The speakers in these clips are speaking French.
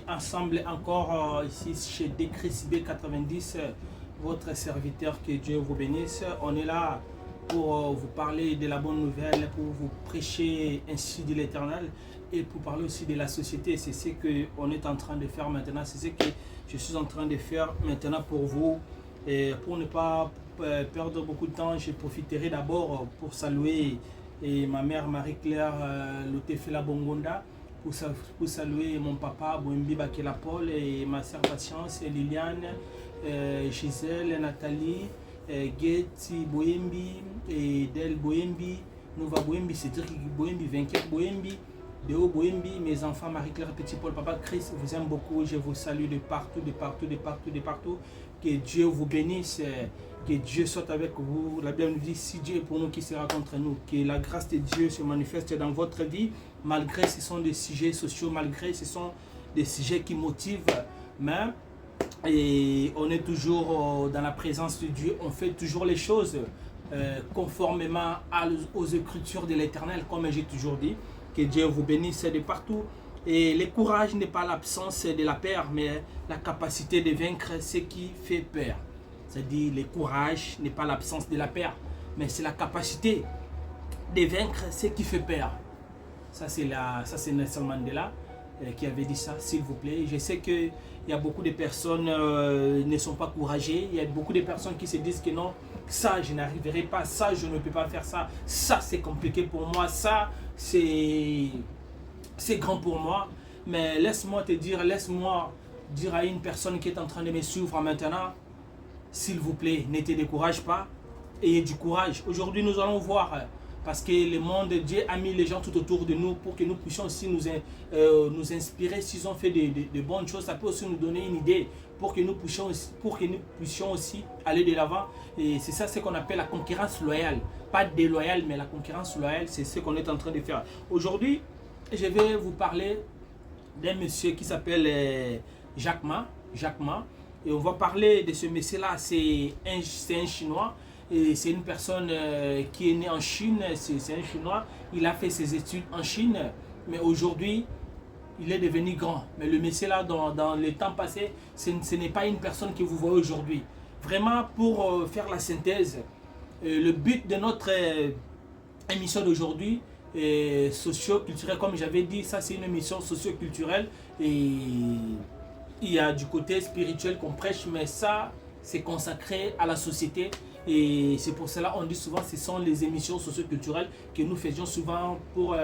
ensemble encore ici chez Décris B90, votre serviteur, que Dieu vous bénisse. On est là pour vous parler de la bonne nouvelle, pour vous prêcher ainsi de l'Éternel et pour parler aussi de la société. C'est ce qu'on est en train de faire maintenant, c'est ce que je suis en train de faire maintenant pour vous. Et pour ne pas perdre beaucoup de temps, je profiterai d'abord pour saluer ma mère Marie-Claire Lotefela Bongonda, pour saluer mon papa Boembi Bakela Paul et ma sœur Patience, et Liliane, Gisèle, Nathalie, Getty Boembi et Del Boembi, Nova Boembi, Cédric Boembi, Vainqueur Boembi, Deo Boembi, mes enfants Marie-Claire, Petit Paul, Papa Chris, vous aime beaucoup, je vous salue de partout, de partout, de partout, de partout. Que Dieu vous bénisse, que Dieu soit avec vous. La Bible nous dit, si Dieu est pour nous, qui sera contre nous? Que la grâce de Dieu se manifeste dans votre vie, malgré ce sont des sujets sociaux, malgré ce sont des sujets qui motivent, mais et on est toujours dans la présence de Dieu, on fait toujours les choses conformément aux écritures de l'Éternel, comme j'ai toujours dit. Que Dieu vous bénisse de partout. Et le courage n'est pas l'absence de la peur, mais la capacité de vaincre ce qui fait peur. C'est-à-dire, le courage n'est pas l'absence de la peur, mais c'est la capacité de vaincre ce qui fait peur. Ça, c'est Nelson Mandela qui avait dit ça, s'il vous plaît. Je sais qu'il y a beaucoup de personnes qui ne sont pas courageuses. Il y a beaucoup de personnes qui se disent que non, ça, je n'arriverai pas, ça, je ne peux pas faire ça, ça, c'est compliqué pour moi, ça, c'est grand pour moi. Mais laisse-moi te dire, laisse-moi dire à une personne qui est en train de me suivre maintenant, s'il vous plaît, ne te décourage pas, ayez du courage. Aujourd'hui, nous allons voir, parce que le monde, Dieu a mis les gens tout autour de nous pour que nous puissions aussi nous inspirer. S'ils ont fait de bonnes choses, ça peut aussi nous donner une idée pour que nous puissions aussi aller de l'avant. Et c'est ça ce qu'on appelle la concurrence loyale. Pas déloyale, mais la concurrence loyale, c'est ce qu'on est en train de faire. Aujourd'hui, je vais vous parler d'un monsieur qui s'appelle Jack Ma. Et on va parler de ce monsieur-là. C'est un Chinois. Et c'est une personne qui est née en Chine. C'est un Chinois. Il a fait ses études en Chine. Mais aujourd'hui, il est devenu grand. Mais le monsieur-là, dans le temps passé, ce n'est pas une personne que vous voyez aujourd'hui. Vraiment, pour faire la synthèse, le but de notre émission d'aujourd'hui, socio-culturelle, comme j'avais dit, ça c'est une émission socio-culturelle. Et il y a du côté spirituel qu'on prêche, mais ça, c'est consacré à la société. Et c'est pour cela on dit souvent que ce sont les émissions socio-culturelles que nous faisions souvent pour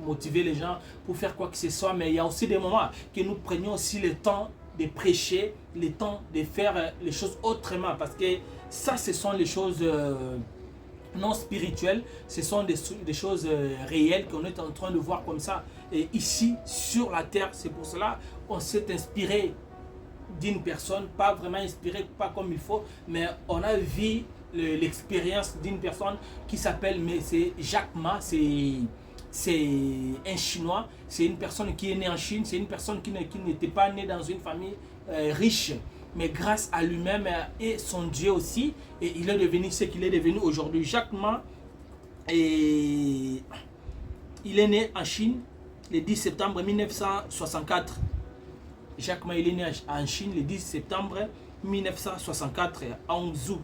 motiver les gens, pour faire quoi que ce soit. Mais il y a aussi des moments que nous prenions aussi le temps de prêcher, le temps de faire les choses autrement. Parce que ça, ce sont les choses non spirituelles, ce sont des choses réelles qu'on est en train de voir comme ça. Et ici, sur la terre, c'est pour cela on s'est inspiré d'une personne, pas vraiment inspiré, pas comme il faut, mais on a vu l'expérience d'une personne qui s'appelle, mais c'est Jack Ma, c'est un Chinois, c'est une personne qui est née en Chine, c'est une personne qui n'était pas née dans une famille riche, mais grâce à lui-même et son Dieu aussi, et il est devenu ce qu'il est devenu aujourd'hui. Jack Ma, et il est né en Chine le 10 septembre 1964. Jack Ma, il est né en Chine le 10 septembre 1964 à Hangzhou.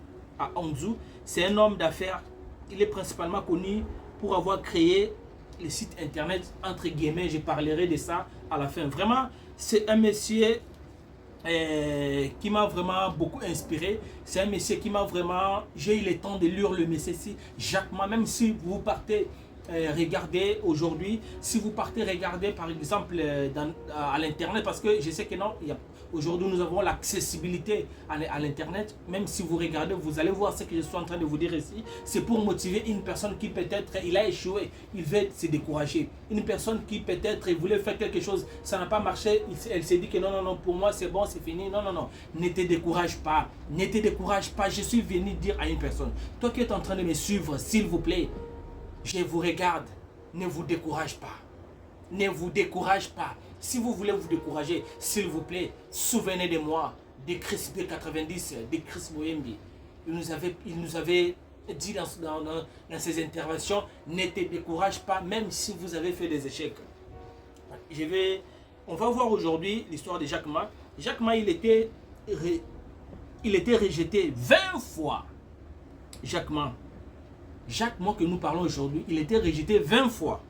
C'est un homme d'affaires. Il est principalement connu pour avoir créé le site internet, entre guillemets, je parlerai de ça à la fin. Vraiment, c'est un monsieur qui m'a vraiment beaucoup inspiré. C'est un monsieur qui m'a vraiment... J'ai eu le temps de lire le monsieur ici, Jack Ma. Même si vous partez regarder aujourd'hui, si vous partez regarder par exemple à l'internet, parce que je sais que non, aujourd'hui nous avons l'accessibilité à l'internet. Même si vous regardez, vous allez voir ce que je suis en train de vous dire ici. C'est pour motiver une personne qui peut-être il a échoué, il veut se décourager. Une personne qui peut-être voulait faire quelque chose, ça n'a pas marché, elle s'est dit que non, pour moi c'est bon, c'est fini. Non, ne te décourage pas, ne te décourage pas. Je suis venu dire à une personne, toi qui es en train de me suivre, s'il vous plaît, je vous regarde, ne vous décourage pas. Ne vous décourage pas. Si vous voulez vous décourager, s'il vous plaît, souvenez de moi, de Chris B90, de Chris Boembi. Il nous avait dit dans ses interventions, ne te décourage pas, même si vous avez fait des échecs. on va voir aujourd'hui l'histoire de Jack Ma. Jack Ma, il était rejeté 20 fois. Jack Ma que nous parlons aujourd'hui, il était rejeté 20 fois.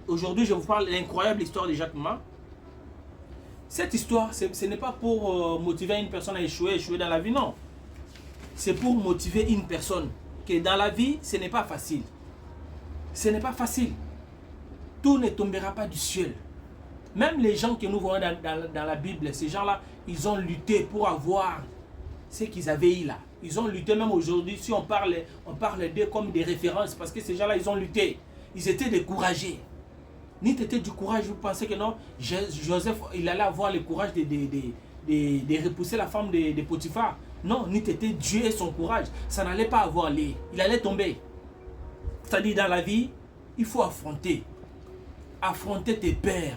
Aujourd'hui, je vous parle de l'incroyable histoire de Jack Ma. Cette histoire, ce n'est pas pour motiver une personne à échouer dans la vie, non. C'est pour motiver une personne que dans la vie, ce n'est pas facile. Ce n'est pas facile. Tout ne tombera pas du ciel. Même les gens que nous voyons dans la Bible, ces gens-là, ils ont lutté pour avoir ce qu'ils avaient eu là. Ils ont lutté même aujourd'hui, si on parle d'eux comme des références, parce que ces gens-là, ils ont lutté. Ils étaient découragés. Ni tu étais du courage, vous pensez que non, Joseph, il allait avoir le courage de repousser la femme de Potiphar. Non, ni tu étais Dieu et son courage. Ça n'allait pas avoir lieu. Il allait tomber. C'est-à-dire dans la vie, il faut affronter. Affronter tes peurs.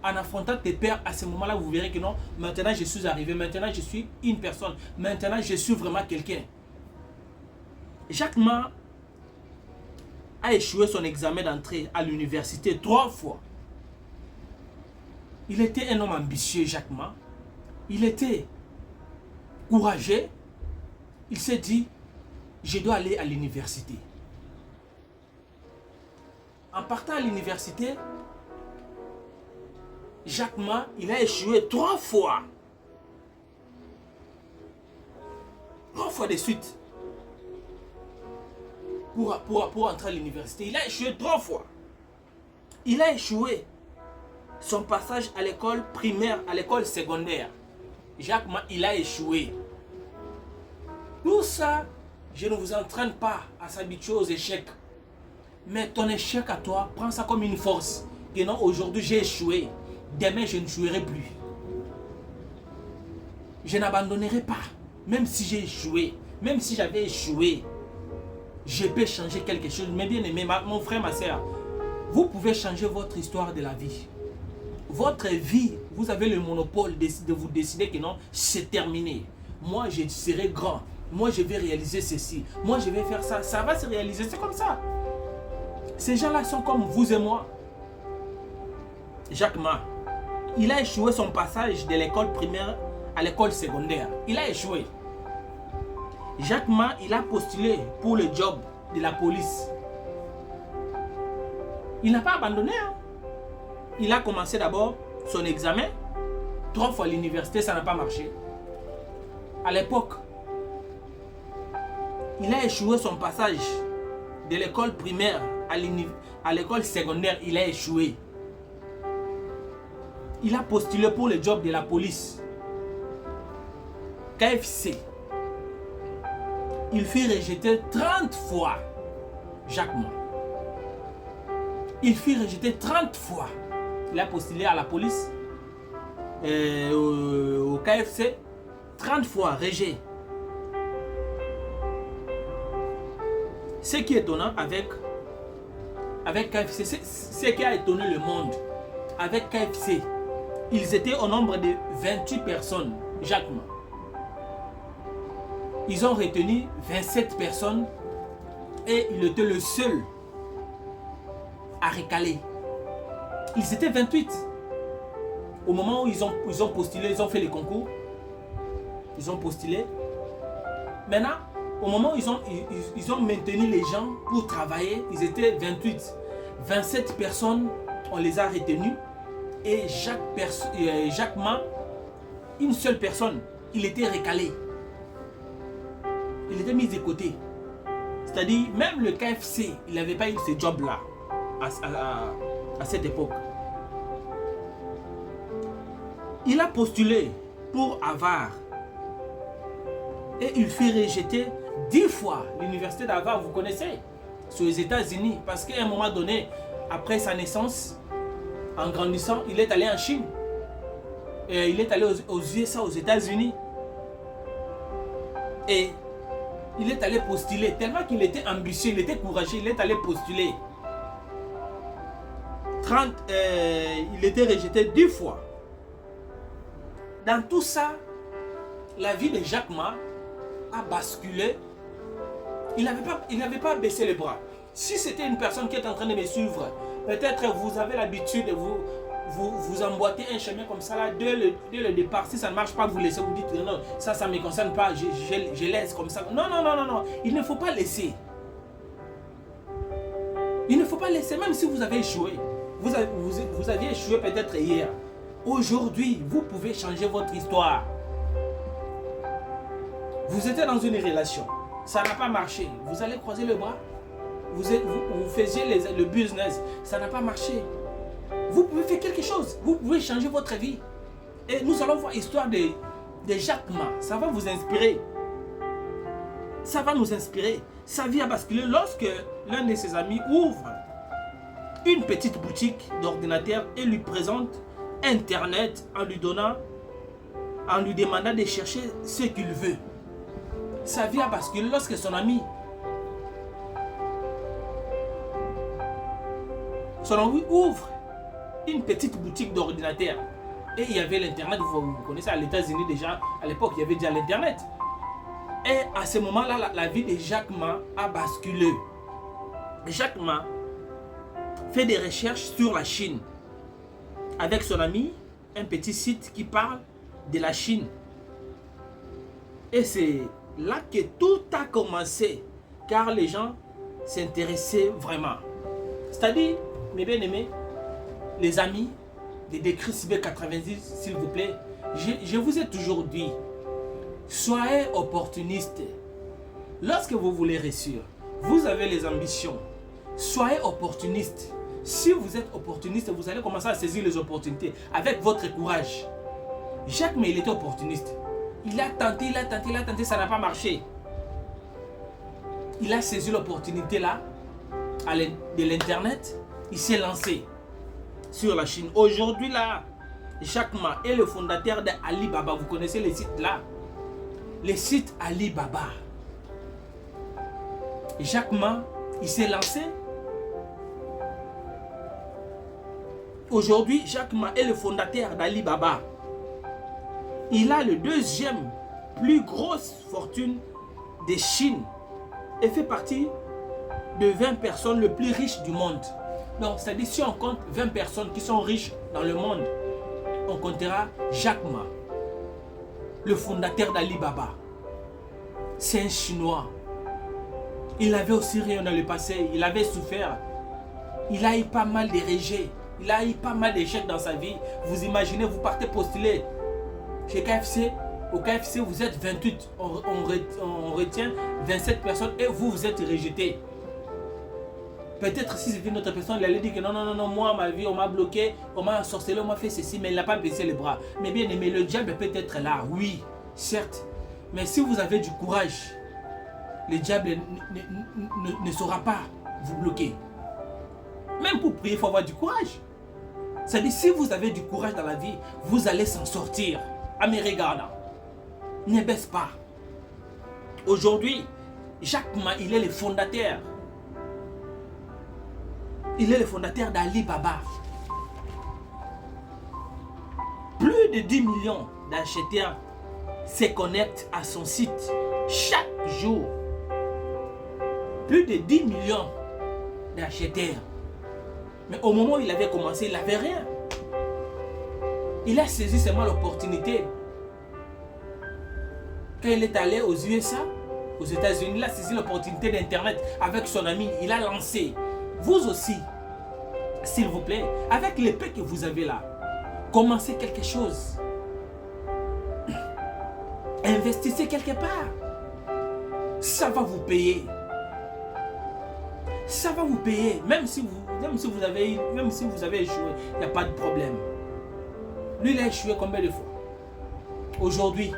En affrontant tes peurs, à ce moment-là, vous verrez que non, maintenant je suis arrivé, maintenant je suis une personne, maintenant je suis vraiment quelqu'un. Jack Ma a échoué son examen d'entrée à l'université 3 fois. Il était un homme ambitieux, Jack Ma. Il était courageux. Il s'est dit, je dois aller à l'université. En partant à l'université, Jack Ma, il a échoué 3 fois. 3 fois de suite. Pour entrer à l'université. Il a échoué 3 fois. Il a échoué son passage à l'école primaire, à l'école secondaire. Jack Ma, il a échoué. Tout ça, je ne vous entraîne pas à s'habituer aux échecs. Mais ton échec à toi, prends ça comme une force. Que non, aujourd'hui j'ai échoué. Demain, je ne jouerai plus. Je n'abandonnerai pas. Même si j'ai échoué, même si j'avais échoué, je peux changer quelque chose. Mais bien aimé, mon frère, ma soeur, vous pouvez changer votre histoire de la vie. Votre vie, vous avez le monopole de vous décider que non, c'est terminé. Moi, je serai grand. Moi, je vais réaliser ceci. Moi, je vais faire ça. Ça va se réaliser. C'est comme ça. Ces gens-là sont comme vous et moi. Jack Ma, il a échoué son passage de l'école primaire à l'école secondaire. Il a échoué. Jack Ma, il a postulé pour le job de la police. Il n'a pas abandonné. Hein. Il a commencé d'abord son examen. 3 fois à l'université, ça n'a pas marché. À l'époque, il a échoué son passage de l'école primaire à l'école secondaire. Il a échoué. Il a postulé pour le job de la police. KFC. Il fut rejeté 30 fois. Jack Ma. Il fut rejeté 30 fois. Il a postulé à la police, au KFC, 30 fois rejet. Ce qui est étonnant avec KFC, ce qui a étonné le monde, avec KFC, ils étaient au nombre de 28 personnes, Jack Ma. Ils ont retenu 27 personnes et il était le seul à recaler. Ils étaient 28. Au moment où ils ont postulé, ils ont fait les concours. Ils ont postulé. Maintenant, au moment où ils ont maintenu les gens pour travailler, ils étaient 28. 27 personnes, on les a retenus. Et Jack Ma, une seule personne, il était recalé. Il était mis de côté. C'est-à-dire, même le KFC, il n'avait pas eu ce job-là à cette époque. Il a postulé pour Harvard et il fut rejeté 10 fois. L'université d'Harvard, vous connaissez, c'est aux États-Unis, parce qu'à un moment donné, après sa naissance, en grandissant, il est allé en Chine. Et il est allé aux USA, aux États-Unis. Et il est allé postuler, tellement qu'il était ambitieux, il était courageux, il est allé postuler. Il était rejeté 10 fois. Dans tout ça, la vie de Jack Ma a basculé. Il n'avait pas baissé les bras. Si c'était une personne qui est en train de me suivre, peut-être vous avez l'habitude vous emboîtez un chemin comme ça là, dès le départ. Si ça ne marche pas, vous laissez, vous dites non, ça ne me concerne pas, je laisse comme ça. Non, non, non, non, non. Il ne faut pas laisser. Il ne faut pas laisser, même si vous avez échoué. Vous aviez échoué peut-être hier. Aujourd'hui, vous pouvez changer votre histoire. Vous étiez dans une relation, ça n'a pas marché. Vous allez croiser le bras. Vous faisiez le business, ça n'a pas marché. Vous pouvez faire quelque chose. Vous pouvez changer votre vie. Et nous allons voir l'histoire de Jack Ma. Ça va vous inspirer. Ça va nous inspirer. Sa vie a basculé lorsque l'un de ses amis ouvre une petite boutique d'ordinateur et lui présente Internet en lui demandant de chercher ce qu'il veut. Sa vie a basculé lorsque son ami ouvre une petite boutique d'ordinateur. Et il y avait l'Internet, vous connaissez, à l'États-Unis déjà, à l'époque, il y avait déjà l'Internet. Et à ce moment-là, la vie de Jack Ma a basculé. Jack Ma fait des recherches sur la Chine. Avec son ami, un petit site qui parle de la Chine. Et c'est là que tout a commencé, car les gens s'intéressaient vraiment. C'est-à-dire, mes bien-aimés, les amis de Chris B90, s'il vous plaît, je vous ai toujours dit, soyez opportunistes. Lorsque vous voulez réussir, vous avez les ambitions, soyez opportunistes. Si vous êtes opportuniste, vous allez commencer à saisir les opportunités avec votre courage. Jacques, mais il était opportuniste. Il a tenté, ça n'a pas marché. Il a saisi l'opportunité là, de l'Internet. Il s'est lancé sur la Chine. Aujourd'hui là, Jack Ma est le fondateur d'Alibaba. Vous connaissez les sites là? Les sites Alibaba. Jack Ma, il s'est lancé. Aujourd'hui, Jack Ma est le fondateur d'Alibaba. Il a le deuxième plus grosse fortune de Chine et fait partie de 20 personnes les plus riches du monde. Donc, c'est-à-dire si on compte 20 personnes qui sont riches dans le monde, on comptera Jack Ma, le fondateur d'Alibaba. C'est un Chinois. Il avait aussi rien dans le passé, il avait souffert. Il a eu pas mal de rejets, il a eu pas mal d'échecs dans sa vie. Vous imaginez, vous partez postuler chez KFC. Au KFC, vous êtes 28, on retient 27 personnes et vous êtes rejeté. Peut-être si c'était une autre personne, il allait dire que non, moi, ma vie, on m'a bloqué, on m'a sorcelé, on m'a fait ceci, mais il n'a pas baissé les bras. Mais bien aimé, le diable peut être là, oui, certes. Mais si vous avez du courage, le diable ne saura pas vous bloquer. Même pour prier, il faut avoir du courage. C'est-à-dire, si vous avez du courage dans la vie, vous allez s'en sortir. À mes regards, ne baisse pas. Aujourd'hui, Jack Ma, il est le fondateur. Il est le fondateur d'Alibaba. Plus de 10 millions d'acheteurs se connectent à son site chaque jour. Plus de 10 millions d'acheteurs. Mais au moment où il avait commencé, il n'avait rien. Il a saisi seulement l'opportunité. Quand il est allé aux USA, aux États-Unis, il a saisi l'opportunité d'Internet avec son ami. Il a lancé. Vous aussi, s'il vous plaît, avec l'épée que vous avez là, commencez quelque chose. Investissez quelque part. Ça va vous payer. Ça va vous payer. Même si vous avez échoué, il n'y a pas de problème. Lui, il a échoué combien de fois? Aujourd'hui,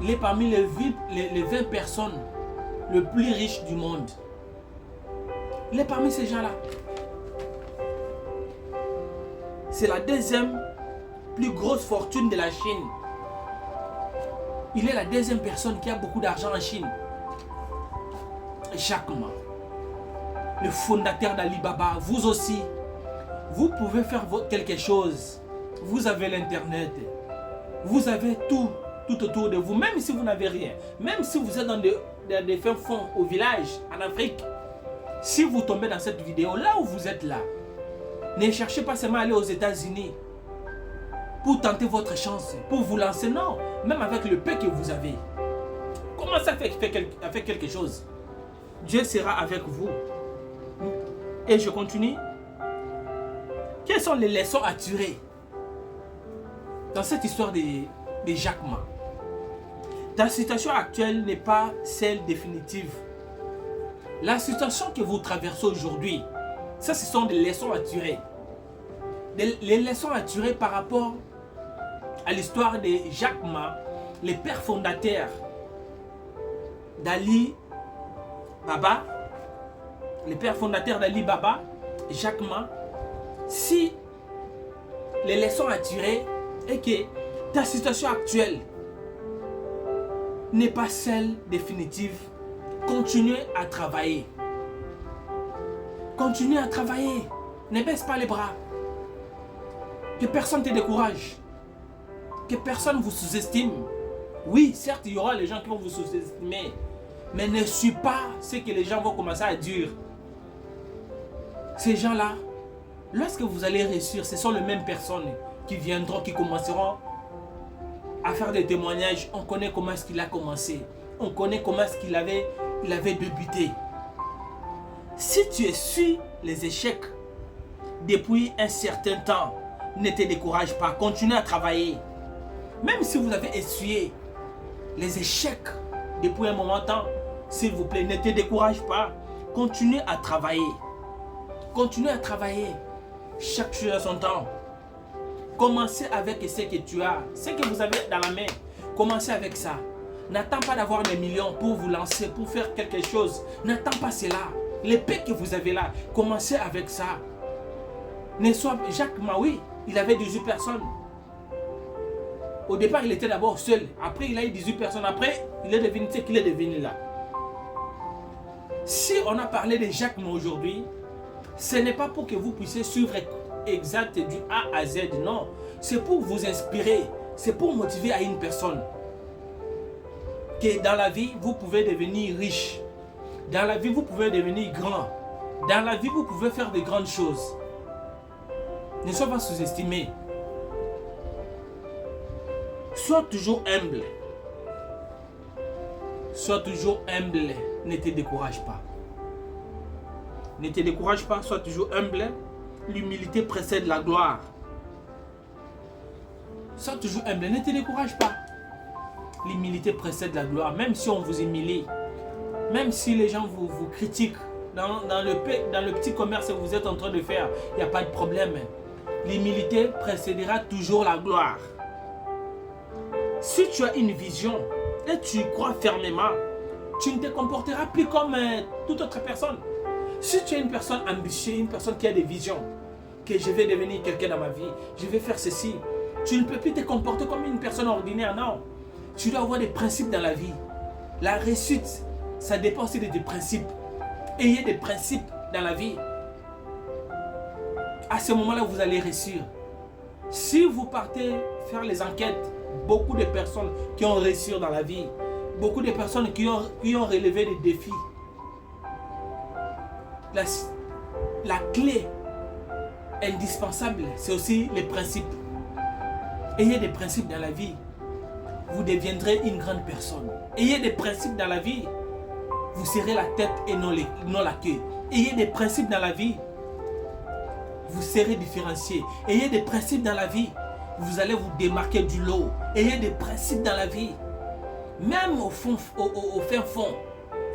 il est parmi les 20 personnes les plus riches du monde. Il est parmi ces gens-là. C'est la deuxième plus grosse fortune de la Chine. Il est la deuxième personne qui a beaucoup d'argent en Chine. Jack Ma, le fondateur d'Alibaba. Vous aussi, vous pouvez faire quelque chose. Vous avez l'Internet. Vous avez tout autour de vous. Même si vous n'avez rien. Même si vous êtes dans des fins fonds au village, en Afrique. Si vous tombez dans cette vidéo, là où vous êtes là, Ne cherchez pas seulement à aller aux États-Unis pour tenter votre chance, pour vous lancer. Non, même avec le peu que vous avez. Commencez à faire quelque chose. Dieu sera avec vous. Et je continue. Quelles sont les leçons à tirer dans cette histoire de Jack Ma? Ta situation actuelle n'est pas celle définitive. La situation que vous traversez aujourd'hui, ça, ce sont des leçons à tirer. Les leçons à tirer par rapport à l'histoire de Jack Ma, le père fondateur d'Ali Baba, le père fondateur d'Ali Baba, Jack Ma. Si les leçons à tirer est que ta situation actuelle n'est pas celle définitive, continuez à travailler. Continuez à travailler. Ne baisse pas les bras. Que personne ne te décourage. Que personne vous sous-estime. Oui, certes, il y aura les gens qui vont vous sous-estimer. Mais ne suis pas ce que les gens vont commencer à dire. Ces gens-là, lorsque vous allez réussir, ce sont les mêmes personnes qui viendront, qui commenceront à faire des témoignages. On connaît comment est-ce qu'il a commencé. On connaît comment est-ce qu'il avait débuté. Si tu essuies les échecs depuis un certain temps, ne te décourage pas. Continue à travailler. Même si vous avez essuyé les échecs depuis un moment de temps, s'il vous plaît, ne te décourage pas. Continue à travailler. Continue à travailler. Chaque chose à son temps. Commencez avec ce que tu as, ce que vous avez dans la main. Commencez avec ça. N'attends pas d'avoir des millions pour vous lancer, pour faire quelque chose. N'attends pas cela. L'épée que vous avez là, commencez avec ça. Jack Ma, oui, il avait 18 personnes. Au départ, il était d'abord seul. Après, il a eu 18 personnes. Après, il est devenu ce qu'il est devenu là. Si on a parlé de Jack Ma aujourd'hui, ce n'est pas pour que vous puissiez suivre exact du A à Z. Non, c'est pour vous inspirer. C'est pour motiver à une personne. Que dans la vie, vous pouvez devenir riche. Dans la vie, vous pouvez devenir grand. Dans la vie, vous pouvez faire de grandes choses. Ne sois pas sous-estimé. Sois toujours humble. Sois toujours humble. Ne te décourage pas. Ne te décourage pas, sois toujours humble. L'humilité précède la gloire. Sois toujours humble, ne te décourage pas. L'humilité précède la gloire. Même si on vous humilie, même si les gens vous critiquent, dans le petit commerce que vous êtes en train de faire, il n'y a pas de problème. L'humilité précédera toujours la gloire. Si tu as une vision et tu crois fermement, tu ne te comporteras plus comme toute autre personne. Si tu es une personne ambitieuse, une personne qui a des visions, que je vais devenir quelqu'un dans ma vie, je vais faire ceci, tu ne peux plus te comporter comme une personne ordinaire, non. Tu dois avoir des principes dans la vie. La réussite, ça dépend aussi de tes principes. Ayez des principes dans la vie. À ce moment-là, vous allez réussir. Si vous partez faire les enquêtes, beaucoup de personnes qui ont réussi dans la vie, beaucoup de personnes qui ont relevé des défis, la clé indispensable, c'est aussi les principes. Ayez des principes dans la vie, vous deviendrez une grande personne. Ayez des principes dans la vie, vous serez la tête et non la queue. Ayez des principes dans la vie, vous serez différencié. Ayez des principes dans la vie, vous allez vous démarquer du lot. Ayez des principes dans la vie, même au fin fond,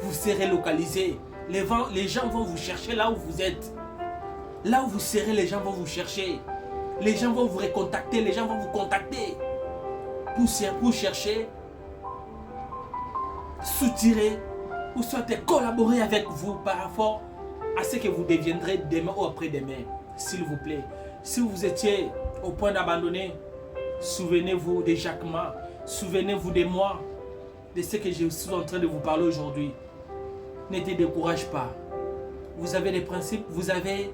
vous serez localisé. Les gens vont vous chercher là où vous êtes. Là où vous serez, les gens vont vous chercher. Les gens vont vous recontacter, les gens vont vous contacter pour chercher, soutirer ou soit collaborer avec vous par rapport à ce que vous deviendrez demain ou après-demain. S'il vous plaît, si vous étiez au point d'abandonner, souvenez-vous de Jack Ma, souvenez-vous de moi, de ce que je suis en train de vous parler aujourd'hui. Ne te décourage pas. Vous avez des principes, vous avez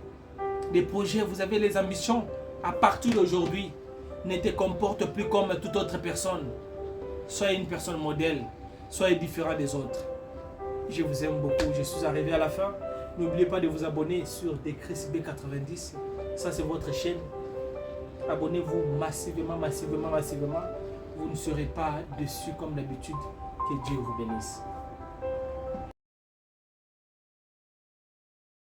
des projets, vous avez les ambitions. À partir d'aujourd'hui, ne te comporte plus comme toute autre personne. Soyez une personne modèle. Soyez différent des autres. Je vous aime beaucoup. Je suis arrivé à la fin. N'oubliez pas de vous abonner sur Decris B90. Ça, c'est votre chaîne. Abonnez-vous massivement, massivement, massivement. Vous ne serez pas déçus comme d'habitude. Que Dieu vous bénisse.